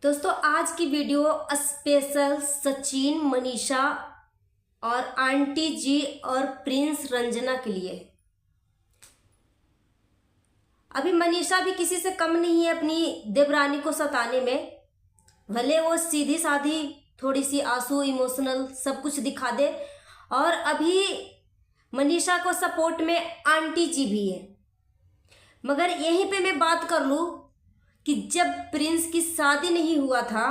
दोस्तों आज की वीडियो स्पेशल सचिन, मनीषा और आंटी जी और प्रिंस रंजना के लिए। अभी मनीषा भी किसी से कम नहीं है अपनी देवरानी को सताने में। भले वो सीधी साधी थोड़ी सी आंसू इमोशनल सब कुछ दिखा दे, और अभी मनीषा को सपोर्ट में आंटी जी भी है। मगर यहीं पे मैं बात कर लूँ कि जब प्रिंस की शादी नहीं हुआ था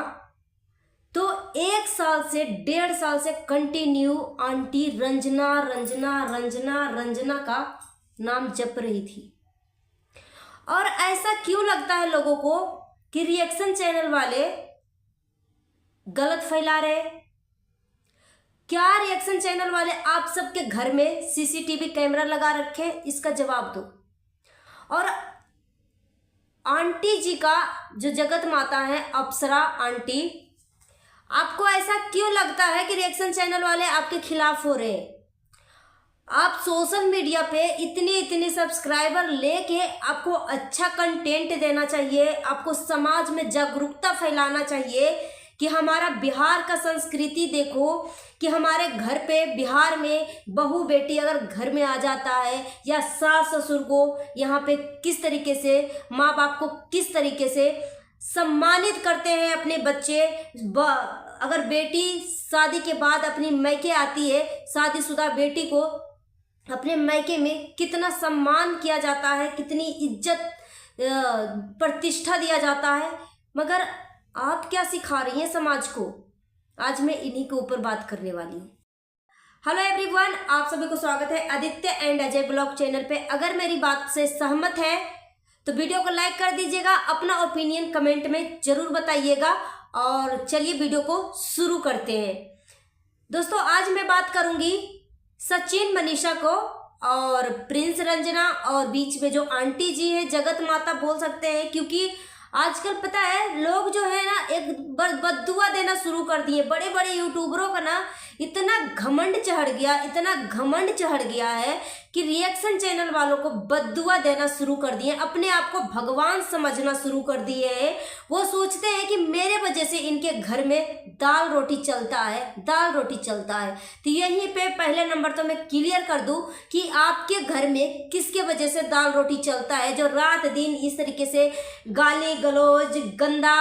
तो 1 साल से 1.5 साल से कंटिन्यू आंटी रंजना रंजना रंजना रंजना का नाम जप रही थी। और ऐसा क्यों लगता है लोगों को कि रिएक्शन चैनल वाले गलत फैला रहे? क्या रिएक्शन चैनल वाले आप सबके घर में सीसीटीवी कैमरा लगा रखे? इसका जवाब दो। और आंटी जी का जो जगत माता है अप्सरा आंटी, आपको ऐसा क्यों लगता है कि रिएक्शन चैनल वाले आपके खिलाफ हो रहे हैं? आप सोशल मीडिया पे इतनी सब्सक्राइबर लेके आपको अच्छा कंटेंट देना चाहिए, आपको समाज में जागरूकता फैलाना चाहिए कि हमारा बिहार का संस्कृति देखो, कि हमारे घर पे बिहार में बहू बेटी अगर घर में आ जाता है या सास ससुर को यहाँ पे किस तरीके से, माँ बाप को किस तरीके से सम्मानित करते हैं अपने बच्चे। अगर बेटी शादी के बाद अपनी मैके आती है, शादीशुदा बेटी को अपने मैके में कितना सम्मान किया जाता है, कितनी इज्जत प्रतिष्ठा दिया जाता है। मगर आप क्या सिखा रही हैं समाज को? आज मैं इन्हीं के ऊपर बात करने वाली हूँ। हेलो एवरीवन, आप सभी को स्वागत है Aditya and Ajay blog channel पे। अगर मेरी बात से सहमत है तो वीडियो को लाइक कर दीजिएगा, अपना ओपिनियन कमेंट में जरूर बताइएगा। और चलिए वीडियो को शुरू करते हैं। दोस्तों आज मैं बात करूंगी सचिन मनीषा को और प्रिंस रंजना और बीच में जो आंटी जी है, जगत माता बोल सकते हैं, क्योंकि आजकल पता है लोग जो है ना एक बद्दुआ देना शुरू कर दिए। बड़े बड़े यूट्यूबरों का ना इतना घमंड चढ़ गया है कि रिएक्शन चैनल वालों को बद्दुआ देना शुरू कर दिए, अपने आप को भगवान समझना शुरू कर दिए हैं। वो सोचते हैं कि मेरे वजह से इनके घर में दाल रोटी चलता है। तो यहीं पे पहले नंबर तो मैं क्लियर कर दूं कि आपके घर में किसके वजह से दाल रोटी चलता है, जो रात दिन इस तरीके से गाली गलौज गंदा,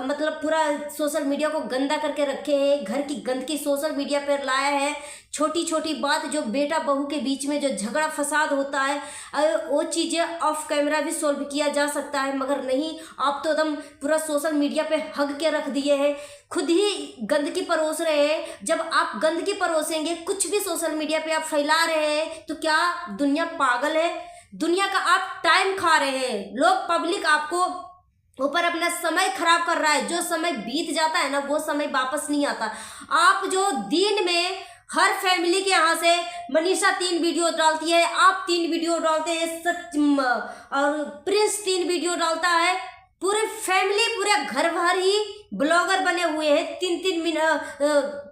मतलब पूरा सोशल मीडिया को गंदा करके रखे हैं, घर की गंदगी सोशल मीडिया पर लाया है। छोटी छोटी बात जो बेटा बहू के बीच में जो झगड़ा फसाद होता है, वो चीज़ें ऑफ कैमरा भी सॉल्व किया जा सकता है, मगर नहीं, आप तो एकदम पूरा सोशल मीडिया पे हग के रख दिए हैं, खुद ही गंदगी परोस रहे हैं। जब आप गंदगी परोसेंगे, कुछ भी सोशल मीडिया पे आप फैला रहे हैं, तो क्या दुनिया पागल है? दुनिया का आप टाइम खा रहे हैं। लोग, पब्लिक आपको ऊपर अपना समय खराब कर रहा है। जो समय बीत जाता है ना, वो समय वापस नहीं आता। आप जो दिन में हर फैमिली के यहाँ से मनीषा 3 वीडियो डालती है, आप 3 वीडियो डालते हैं, और प्रिंस 3 वीडियो डालता है, पूरे फैमिली पूरे घर भर ही ब्लॉगर बने हुए हैं। 3-3 मिनट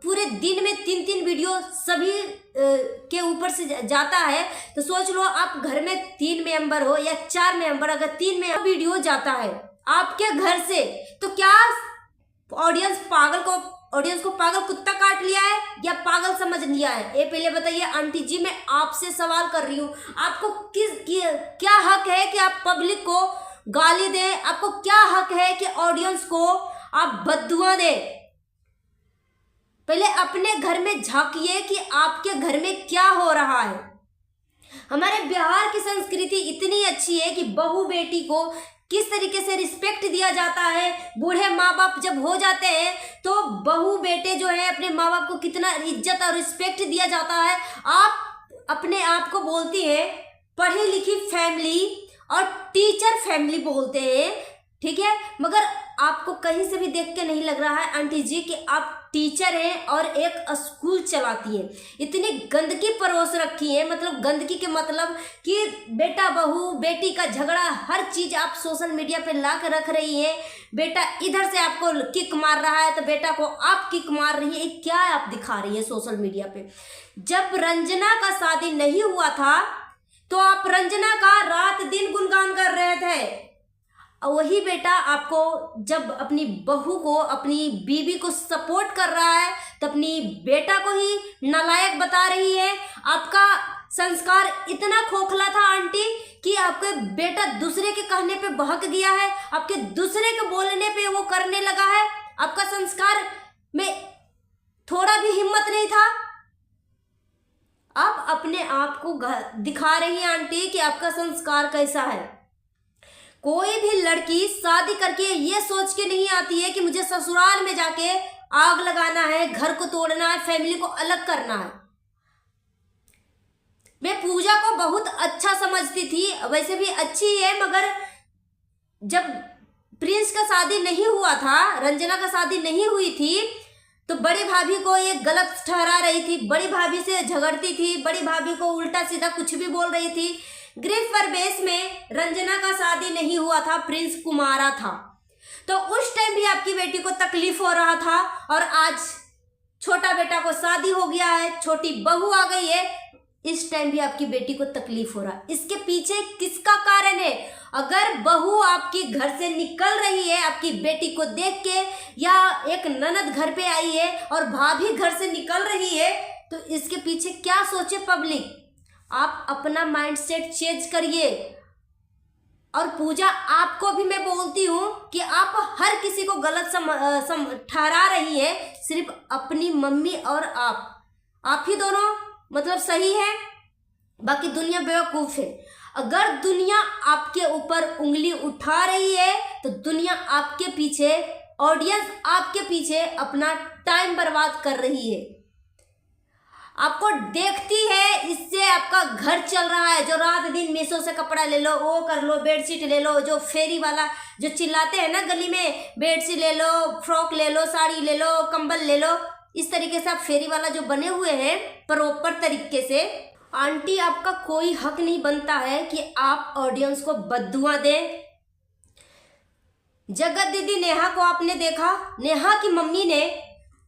पूरे दिन में 3-3 वीडियो सभी के ऊपर से जाता है। तो सोच लो आप घर में 3 मेंबर हो या 4 मेंबर, अगर 3 में वीडियो जाता है आपके घर से, तो क्या ऑडियंस को पागल कुत्ता काट लिया है या पागल समझ लिया है? ये पहले बताइए आंटी जी। मैं आपसे सवाल कर रही हूँ, आपको क्या हक है कि आप पब्लिक को गाली दें? आपको क्या हक है कि ऑडियंस को आप बद्दुआ दें? पहले अपने घर में झांकिए कि आपके घर में क्या हो रहा है। हमारे बिहार की संस्कृति इतनी अच्छी है कि बहू बेटी को किस तरीके से रिस्पेक्ट दिया जाता है। बूढ़े माँ बाप जब हो जाते हैं तो बहू बेटे जो है अपने माँ बाप को कितना इज्जत और रिस्पेक्ट दिया जाता है। आप अपने आप को बोलती है पढ़ी लिखी फैमिली और टीचर फैमिली बोलते हैं, ठीक है, मगर आपको कहीं से भी देख के नहीं लग रहा है आंटी जी कि आप टीचर हैं और एक स्कूल चलाती हैं। इतनी गंदगी परोस रखी है, मतलब गंदगी के मतलब कि बेटा बहू बेटी का झगड़ा, हर चीज़ आप सोशल मीडिया पे ला कर रख रही हैं। बेटा इधर से आपको किक मार रहा है तो बेटा को आप किक मार रही है। क्या आप दिखा रही है सोशल मीडिया पे? जब रंजना का शादी नहीं हुआ था तो आप रंजना का रात दिन गुणगान कर रहे थे। वही बेटा आपको जब अपनी बहू को, अपनी बीवी को सपोर्ट कर रहा है तो अपनी बेटा को ही नालायक बता रही है। आपका संस्कार इतना खोखला था आंटी कि आपका बेटा दूसरे के कहने पे बहक गया है, आपके दूसरे के बोलने पे वो करने लगा है। आपका संस्कार में थोड़ा भी हिम्मत नहीं था। आप अपने आप को दिखा रही हैं आंटी कि आपका संस्कार कैसा है। कोई भी लड़की शादी करके ये सोच के नहीं आती है कि मुझे ससुराल में जाके आग लगाना है, घर को तोड़ना है, फैमिली को अलग करना है। मैं पूजा को बहुत अच्छा समझती थी, वैसे भी अच्छी है, मगर जब प्रिंस का शादी नहीं हुआ था, रंजना का शादी नहीं हुई थी, तो बड़ी भाभी को ये गलत ठहरा रही थी, बड़ी भाभी से झगड़ती थी, बड़ी भाभी को उल्टा सीधा कुछ भी बोल रही थी। ग्रीफ पर बेस में रंजना का शादी नहीं हुआ था, प्रिंस कुमारा था। तो उस टाइम भी आपकी बेटी को तकलीफ हो रहा था, और आज छोटा बेटा को शादी हो गया है, छोटी बहू आ गई है, इस टाइम भी आपकी बेटी को तकलीफ हो रहा है। इसके पीछे किसका कारण है? अगर बहू आपकी घर से निकल रही है आपकी बेटी को देख के, या एक ननद घर पे आई है और भाभी घर से निकल रही है, तो इसके पीछे क्या सोचे पब्लिक? आप अपना माइंडसेट चेंज करिए। और पूजा, आपको भी मैं बोलती हूँ कि आप हर किसी को गलत ठहरा रही है, सिर्फ अपनी मम्मी और आप ही दोनों मतलब सही है, बाकी दुनिया बेवकूफ है। अगर दुनिया आपके ऊपर उंगली उठा रही है तो दुनिया आपके पीछे, ऑडियंस आपके पीछे अपना टाइम बर्बाद कर रही है, आपको देखती है, इससे आपका घर चल रहा है। जो रात दिन मीशो से कपड़ा ले लो, वो कर लो, बेडशीट ले लो, जो फेरी वाला जो चिल्लाते हैं ना गली में, बेडशीट ले लो, फ्रॉक ले लो, साड़ी ले लो, कंबल ले लो, इस तरीके से आप फेरी वाला जो बने हुए हैं प्रॉपर तरीके से। आंटी, आपका कोई हक नहीं बनता है कि आप ऑडियंस को बद्दुआ दें। जगत दीदी नेहा को आपने देखा, नेहा की मम्मी ने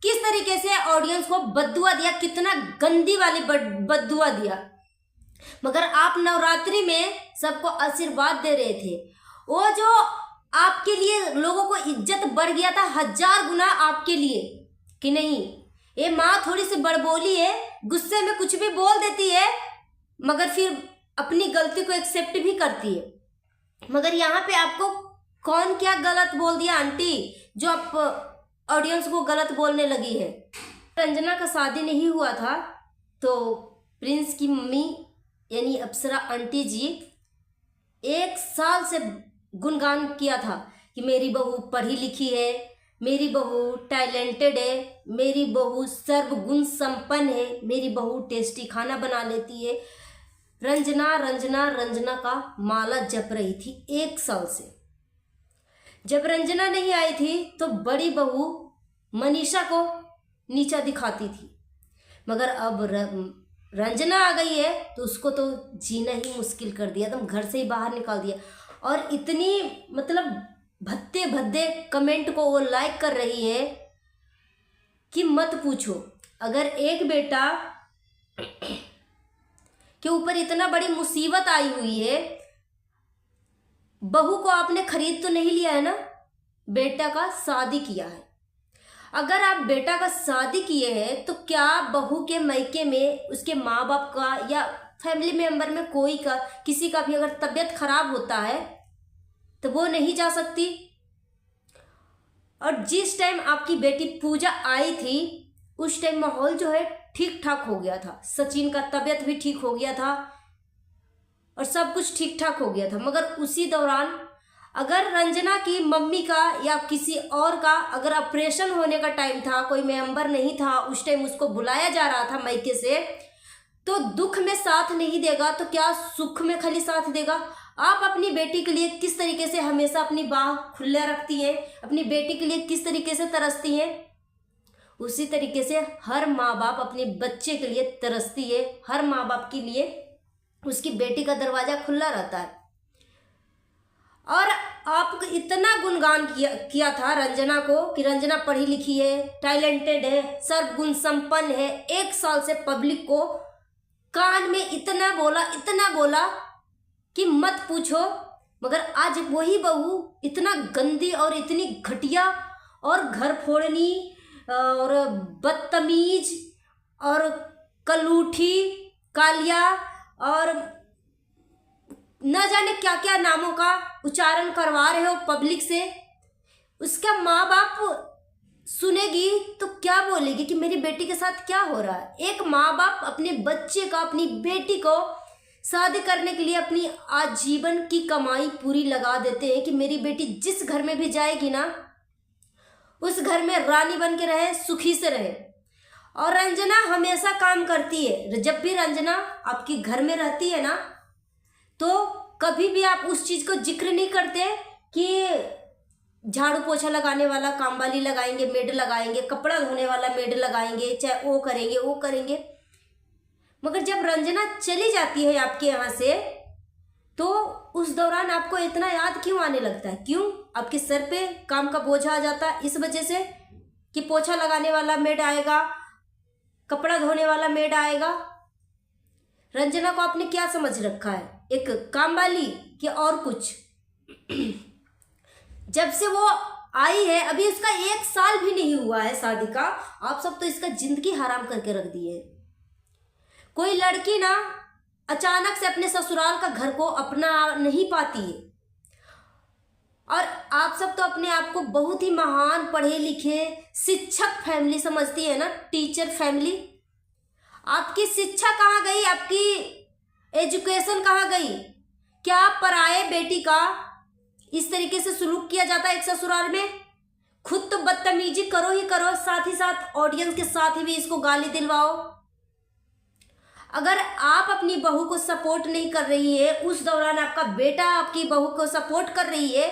किस तरीके से ऑडियंस को बद्दुआ दिया, कितना गंदी वाली बद्दुआ दिया। मगर आप नवरात्रि में सबको आशीर्वाद दे रहे थे। वो जो आपके लिए लोगों को इज्जत बढ़ गया था 1000 गुना आपके लिए, कि नहीं ये माँ थोड़ी सी बड़बोली है, गुस्से में कुछ भी बोल देती है, मगर फिर अपनी गलती को एक्सेप्ट भी करती है। मगर यहाँ पे आपको कौन क्या गलत बोल दिया आंटी, जो आप ऑडियंस को गलत बोलने लगी है? रंजना का शादी नहीं हुआ था तो प्रिंस की मम्मी यानी अप्सरा आंटी जी 1 साल से गुणगान किया था कि मेरी बहू पढ़ी लिखी है, मेरी बहू टैलेंटेड है, मेरी बहू सर्वगुण संपन्न है, मेरी बहू टेस्टी खाना बना लेती है। रंजना रंजना रंजना का माला जप रही थी 1 साल से। जब रंजना नहीं आई थी तो बड़ी बहू मनीषा को नीचा दिखाती थी, मगर अब रंजना आ गई है तो उसको तो जीना ही मुश्किल कर दिया, तुम घर से ही बाहर निकाल दिया। और इतनी मतलब भद्दे भद्दे कमेंट को वो लाइक कर रही है कि मत पूछो। अगर एक बेटा के ऊपर इतना बड़ी मुसीबत आई हुई है, बहू को आपने खरीद तो नहीं लिया है ना, बेटा का शादी किया है। अगर आप बेटा का शादी किए हैं तो क्या बहू के मायके में उसके माँ बाप का या फैमिली मेंबर में कोई का किसी का भी अगर तबीयत खराब होता है तो वो नहीं जा सकती? और जिस टाइम आपकी बेटी पूजा आई थी उस टाइम माहौल जो है ठीक ठाक हो गया था, सचिन का तबीयत भी ठीक हो गया था और सब कुछ ठीक ठाक हो गया था। मगर उसी दौरान अगर रंजना की मम्मी का या किसी और का अगर ऑपरेशन होने का टाइम था, कोई मेंबर नहीं था, उस टाइम उसको बुलाया जा रहा था मायके से, तो दुख में साथ नहीं देगा तो क्या सुख में खाली साथ देगा? आप अपनी बेटी के लिए किस तरीके से हमेशा अपनी बाह खुला रखती हैं, अपनी बेटी के लिए किस तरीके से तरसती हैं, उसी तरीके से हर माँ बाप अपने बच्चे के लिए तरसती है। हर माँ बाप के लिए उसकी बेटी का दरवाजा खुला रहता है। और आप इतना गुणगान किया था रंजना को कि रंजना पढ़ी लिखी है, टैलेंटेड है, सर्वगुण संपन्न है। 1 साल से पब्लिक को कान में इतना बोला कि मत पूछो। मगर आज वही बहू इतना गंदी और इतनी घटिया और घर फोड़नी और बदतमीज और कलूठी कालिया और न जाने क्या क्या नामों का उच्चारण करवा रहे हो पब्लिक से। उसका माँ बाप सुनेगी तो क्या बोलेगी कि मेरी बेटी के साथ क्या हो रहा है। एक माँ बाप अपने बच्चे का, अपनी बेटी को शादी करने के लिए अपनी आजीवन की कमाई पूरी लगा देते हैं कि मेरी बेटी जिस घर में भी जाएगी ना, उस घर में रानी बन के रहे, सुखी से रहे। और रंजना हमेशा काम करती है। जब भी रंजना आपकी घर में रहती है ना, तो कभी भी आप उस चीज़ को जिक्र नहीं करते कि झाड़ू पोछा लगाने वाला काम वाली लगाएंगे, मेड लगाएंगे, कपड़ा धोने वाला मेड लगाएंगे, चाहे वो करेंगे वो करेंगे। मगर जब रंजना चली जाती है आपके यहाँ से, तो उस दौरान आपको इतना याद क्यों आने लगता है? क्यों? आपके सर पे काम का बोझा आ जाता है इस वजह से कि पोछा लगाने वाला मेड आएगा, कपड़ा धोने वाला मेड आएगा। रंजना को आपने क्या समझ रखा है? एक काम वाली कि और कुछ? जब से वो आई है, अभी उसका 1 साल भी नहीं हुआ है शादी का, आप सब तो इसका जिंदगी हराम करके रख दिए। कोई लड़की ना अचानक से अपने ससुराल का घर को अपना नहीं पाती है। और आप सब तो अपने आप को बहुत ही महान पढ़े लिखे शिक्षक फैमिली समझती है ना, टीचर फैमिली। आपकी शिक्षा कहाँ गई? आपकी एजुकेशन कहाँ गई? क्या पराये बेटी का इस तरीके से सलूक किया जाता है एक ससुराल में? खुद तो बदतमीजी करो ही करो, साथ ही साथ ऑडियंस के साथ ही भी इसको गाली दिलवाओ। अगर आप अपनी बहू को सपोर्ट नहीं कर रही है, उस दौरान आपका बेटा आपकी बहू को सपोर्ट कर रही है,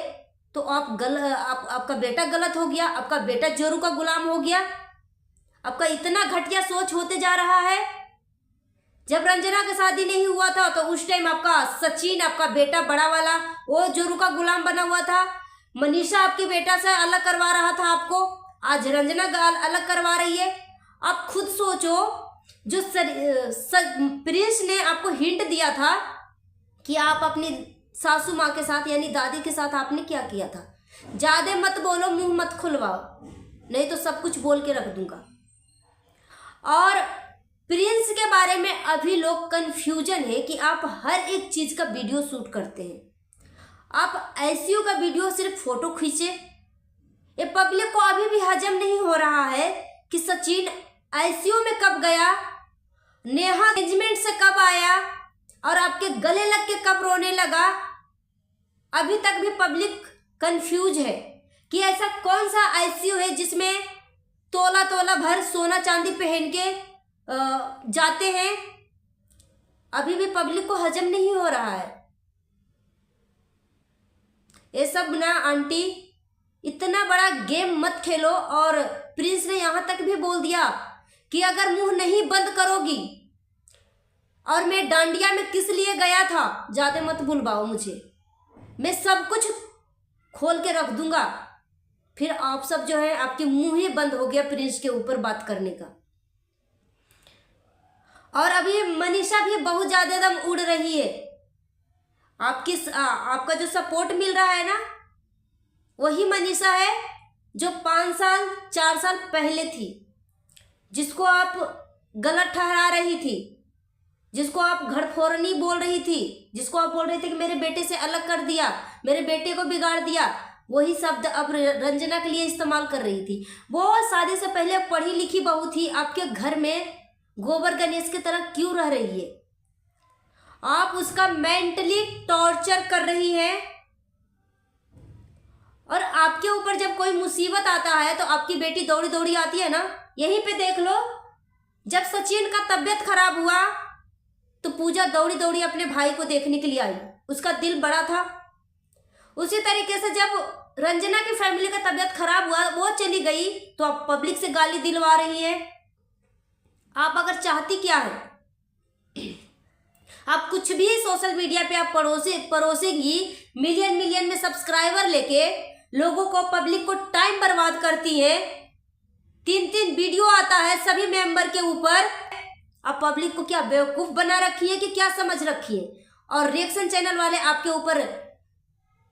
तो आपका बेटा गलत हो गया, आपका बेटा जोरू का गुलाम हो गया। आपका इतना घटिया सोच होते जा रहा है। जब रंजना का शादी नहीं हुआ था तो उस टाइम आपका सचिन, आपका बेटा बड़ा वाला, वो जोरू का गुलाम बना हुआ था। मनीषा आपके बेटा से अलग करवा रहा था आपको, आज रंजना अलग करवा रही है। आप खुद सोचो, जो प्रिंस ने आपको हिंट दिया था कि आप अपनी सासू माँ के साथ यानी दादी के साथ आपने क्या किया था। ज्यादा मत बोलो, मुंह मत खुलवाओ, नहीं तो सब कुछ बोल के रख दूंगा। और प्रिंस के बारे में अभी लोग कंफ्यूजन है कि आप हर एक चीज का वीडियो शूट करते हैं। आप आईसीयू का वीडियो सिर्फ फोटो खींचे। ये पब्लिक को अभी भी हजम नहीं हो रहा है कि सचिन आईसीयू में कब गया, नेहा एंगेजमेंट से कब आया और आपके गले लग के कब रोने लगा। अभी तक भी पब्लिक कंफ्यूज है कि ऐसा कौन सा आईसीयू है जिसमें तोला तोला भर सोना चांदी पहन के जाते हैं। अभी भी पब्लिक को हजम नहीं हो रहा है ये सब ना। आंटी, इतना बड़ा गेम मत खेलो। और प्रिंस ने यहां तक भी बोल दिया कि अगर मुंह नहीं बंद करोगी, और मैं डांडिया में किस लिए गया था ज्यादा मत बुलवाओ मुझे, मैं सब कुछ खोल के रख दूंगा। फिर आप सब जो है, आपके मुंह ही बंद हो गया प्रिंस के ऊपर बात करने का। और अभी मनीषा भी बहुत ज्यादा दम उड़ रही है। आपका जो सपोर्ट मिल रहा है ना, वही मनीषा है जो 5 साल 4 साल पहले थी, जिसको आप गलत ठहरा रही थी, जिसको आप घरफोरनी बोल रही थी, जिसको आप बोल रहे थे कि मेरे बेटे से अलग कर दिया, मेरे बेटे को बिगाड़ दिया। वही शब्द अब रंजना के लिए इस्तेमाल कर रही थी। वो शादी से पहले पढ़ी लिखी बहू थी, आपके घर में गोबर गणेश की तरह क्यों रह रही है? आप उसका मेंटली टॉर्चर कर रही है। और आपके ऊपर जब कोई मुसीबत आता है तो आपकी बेटी दौड़ी दौड़ी आती है ना। यहीं पे देख लो, जब सचिन का तबीयत खराब हुआ तो पूजा दौड़ी दौड़ी अपने भाई को देखने के लिए आई, उसका दिल बड़ा था। उसी तरीके से जब रंजना की फैमिली का तबीयत खराब हुआ, वो चली गई, तो आप पब्लिक से गाली दिलवा रही है। आप अगर चाहती क्या है, आप कुछ भी सोशल मीडिया पे आप परोसेंगी, मिलियन में सब्सक्राइबर लेके लोगों को, पब्लिक को टाइम बर्बाद करती है। 3 वीडियो आता है सभी मेंबर के ऊपर। आप पब्लिक को क्या बेवकूफ बना रखी है कि क्या समझ रखी है? और रिएक्शन चैनल वाले आपके ऊपर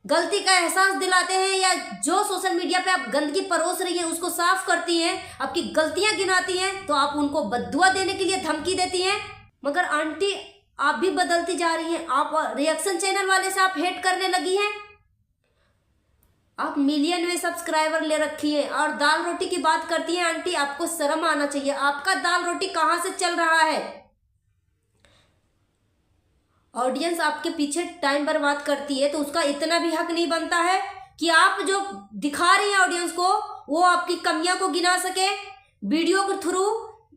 गलती का एहसास दिलाते हैं, या जो सोशल मीडिया पे आप गंदगी परोस रही हैं उसको साफ करती हैं, आपकी गलतियां गिनाती हैं, तो आप उनको बद्दुआ देने के लिए धमकी देती हैं। मगर आंटी आप भी बदलती जा रही हैं, आप रिएक्शन चैनल वाले से आप हेट करने लगी हैं। आप मिलियन में सब्सक्राइबर ले रखी हैं और दाल रोटी की बात करती हैं। आंटी आपको शर्म आना चाहिए, आपका दाल रोटी कहाँ से चल रहा है। ऑडियंस आपके पीछे टाइम बर्बाद करती है तो उसका इतना भी हक नहीं बनता है कि आप जो दिखा रही हैं ऑडियंस को वो आपकी कमियां को गिना सके। वीडियो के थ्रू,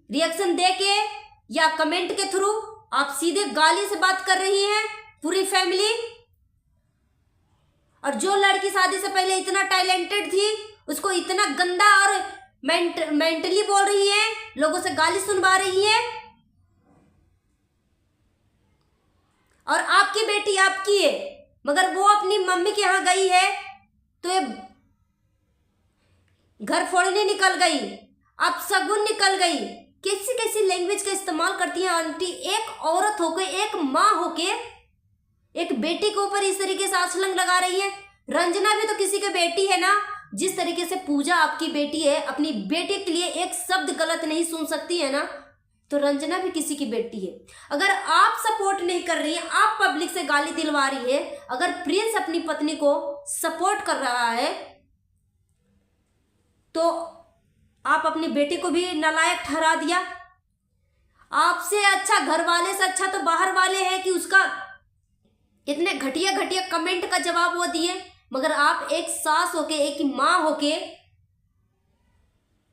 रिएक्शन दे के या कमेंट के थ्रू आप सीधे गाली से बात कर रही हैं पूरी फैमिली। और जो लड़की शादी से पहले इतना टैलेंटेड थी उसको इतना गंदा और मेंटली बोल रही है, लोगों से गाली सुनवा रही है। और आपकी बेटी आपकी है, मगर वो अपनी मम्मी के यहाँ गई है तो ये घर फोड़ने निकल गई, अब शगुन निकल गई। कैसी कैसी लैंग्वेज का इस्तेमाल करती है आंटी। एक औरत होके, एक माँ होके एक बेटी के ऊपर इस तरीके से आंचलन लगा रही है। रंजना भी तो किसी की बेटी है ना। जिस तरीके से पूजा आपकी बेटी है, अपनी बेटी के लिए एक शब्द गलत नहीं सुन सकती है ना, तो रंजना भी किसी की बेटी है। अगर आप सपोर्ट नहीं कर रही हैं, आप पब्लिक से गाली दिलवा रही है, अगर प्रिंस अपनी पत्नी को सपोर्ट कर रहा है तो आप अपनी बेटी को भी नालायक ठहरा दिया। आपसे अच्छा, घर वाले से अच्छा तो बाहर वाले हैं कि उसका इतने घटिया घटिया कमेंट का जवाब वो दिए। मगर आप एक सास होके, एक माँ होके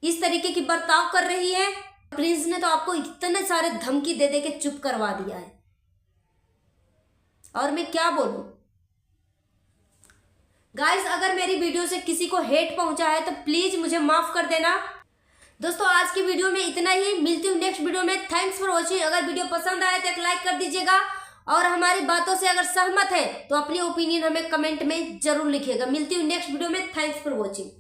इस तरीके की बर्ताव कर रही है। प्रिंस ने तो आपको इतने सारे धमकी दे दे के चुप करवा दिया है, और मैं क्या बोलूं। गाइस, अगर मेरी वीडियो से किसी को हेट पहुंचा है तो प्लीज मुझे माफ कर देना। दोस्तों, आज की वीडियो में इतना ही। मिलती हूँ नेक्स्ट वीडियो में। Thanks for watching. अगर वीडियो पसंद आए तो एक लाइक कर दीजिएगा, और हमारी बातों से अगर सहमत है तो अपनी ओपिनियन हमें कमेंट में जरूर लिखिएगा। मिलती हूँ नेक्स्ट वीडियो में। Thanks for watching.